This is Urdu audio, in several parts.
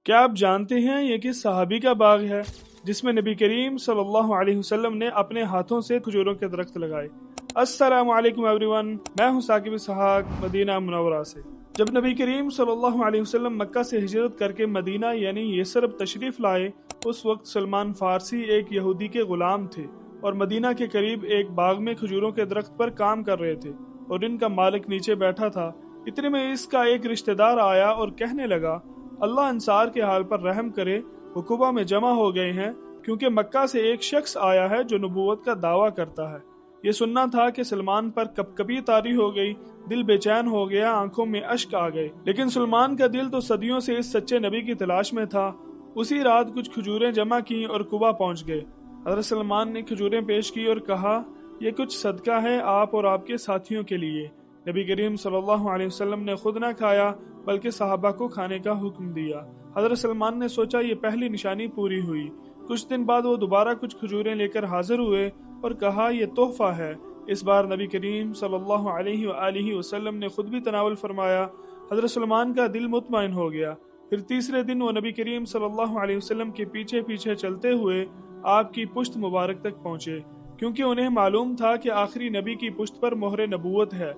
کیا آپ جانتے ہیں یہ کس صحابی کا باغ ہے جس میں نبی کریم صلی اللہ علیہ وسلم نے اپنے ہاتھوں سے کھجوروں کے درخت لگائے؟ السلام علیکم ایوری ون، میں ہوں ثاقب اسحاق مدینہ منورہ سے۔ جب نبی کریم صلی اللہ علیہ وسلم مکہ سے ہجرت کر کے مدینہ یعنی یثرب تشریف لائے، اس وقت سلمان فارسی ایک یہودی کے غلام تھے اور مدینہ کے قریب ایک باغ میں کھجوروں کے درخت پر کام کر رہے تھے اور ان کا مالک نیچے بیٹھا تھا۔ اتنے میں اس کا ایک رشتہ دار آیا اور کہنے لگا، اللہ انصار کے حال پر رحم کرے، وہ قبا میں جمع ہو گئے ہیں کیونکہ مکہ سے ایک شخص آیا ہے جو نبوت کا دعویٰ کرتا ہے۔ یہ سننا تھا کہ سلمان پر کپکپی طاری ہو گئی، دل بے چین ہو گیا، آنکھوں میں اشک آ گئے، لیکن سلمان کا دل تو صدیوں سے اس سچے نبی کی تلاش میں تھا۔ اسی رات کچھ کھجوریں جمع کی اور قبا پہنچ گئے۔ حضرت سلمان نے کھجوریں پیش کی اور کہا، یہ کچھ صدقہ ہے آپ اور آپ کے ساتھیوں کے لیے۔ نبی کریم صلی اللہ علیہ وسلم نے خود نہ کھایا بلکہ صحابہ کو کھانے کا حکم دیا۔ حضرت سلمان نے سوچا یہ پہلی نشانی پوری ہوئی۔ کچھ دن بعد وہ دوبارہ کچھ کھجوریں لے کر حاضر ہوئے اور کہا، یہ تحفہ ہے۔ اس بار نبی کریم صلی اللہ علیہ وآلہ وسلم نے خود بھی تناول فرمایا۔ حضرت سلمان کا دل مطمئن ہو گیا۔ پھر تیسرے دن وہ نبی کریم صلی اللہ علیہ وسلم کے پیچھے پیچھے چلتے ہوئے آپ کی پشت مبارک تک پہنچے، کیونکہ انہیں معلوم تھا کہ آخری نبی کی پشت پر مہر نبوت ہے۔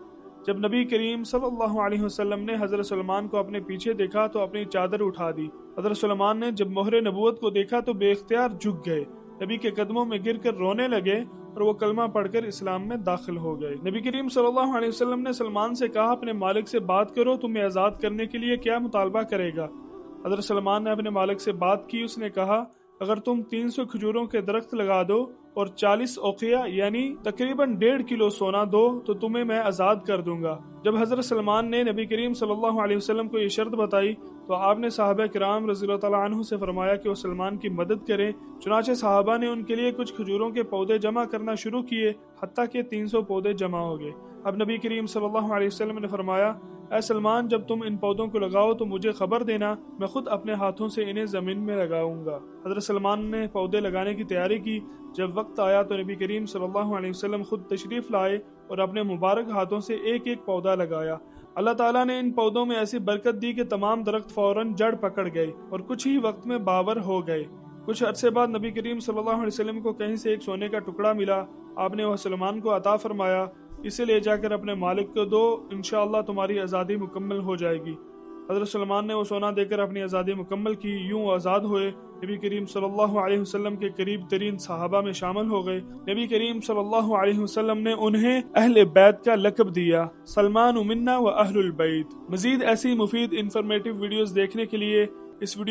جب نبی کریم صلی اللہ علیہ وسلم نے حضرت سلمان کو اپنے پیچھے دیکھا تو اپنی چادر اٹھا دی۔ حضرت سلمان نے جب مہر نبوت کو دیکھا تو بے اختیار جھک گئے، نبی کے قدموں میں گر کر رونے لگے اور وہ کلمہ پڑھ کر اسلام میں داخل ہو گئے۔ نبی کریم صلی اللہ علیہ وسلم نے سلمان سے کہا، اپنے مالک سے بات کرو، تمہیں آزاد کرنے کے لیے کیا مطالبہ کرے گا؟ حضرت سلمان نے اپنے مالک سے بات کی۔ اس نے کہا، اگر تم 300 کھجوروں کے درخت لگا دو اور 40 اوقیہ یعنی تقریباً 1.5 کلو سونا دو تو تمہیں میں آزاد کر دوں گا۔ جب حضرت سلمان نے نبی کریم صلی اللہ علیہ وسلم کو یہ شرط بتائی تو آپ نے صحابہ کرام رضی اللہ تعالیٰ عنہ سے فرمایا کہ وہ سلمان کی مدد کریں۔ چنانچہ صحابہ نے ان کے لیے کچھ کھجوروں کے پودے جمع کرنا شروع کیے، حتیٰ کہ 300 پودے جمع ہو گئے۔ اب نبی کریم صلی اللہ علیہ وسلم نے فرمایا، اے سلمان، جب تم ان پودوں کو لگاؤ تو مجھے خبر دینا، میں خود اپنے ہاتھوں سے انہیں زمین میں لگاؤں گا۔ حضرت سلمان نے پودے لگانے کی تیاری کی۔ جب وقت آیا تو نبی کریم صلی اللہ علیہ وسلم خود تشریف لائے اور اپنے مبارک ہاتھوں سے ایک ایک پودا لگایا۔ اللہ تعالیٰ نے ان پودوں میں ایسی برکت دی کہ تمام درخت فوراً جڑ پکڑ گئے اور کچھ ہی وقت میں باور ہو گئے۔ کچھ عرصے بعد نبی کریم صلی اللہ علیہ وسلم کو کہیں سے ایک سونے کا ٹکڑا ملا۔ آپ نے وہ سلمان کو عطا فرمایا، اسے لے جا کر اپنے مالک کو دو، انشاءاللہ تمہاری آزادی مکمل ہو جائے گی۔ حضرت سلمان نے وہ سونا دے کر اپنی آزادی مکمل کی۔ یوں آزاد ہوئے، نبی کریم صلی اللہ علیہ وسلم کے قریب ترین صحابہ میں شامل ہو گئے۔ نبی کریم صلی اللہ علیہ وسلم نے انہیں اہل بیت کا لقب دیا، سلمان منا و اہل البیت۔ مزید ایسی مفید انفارمیٹیو ویڈیوز دیکھنے کے لیے اس ویڈیو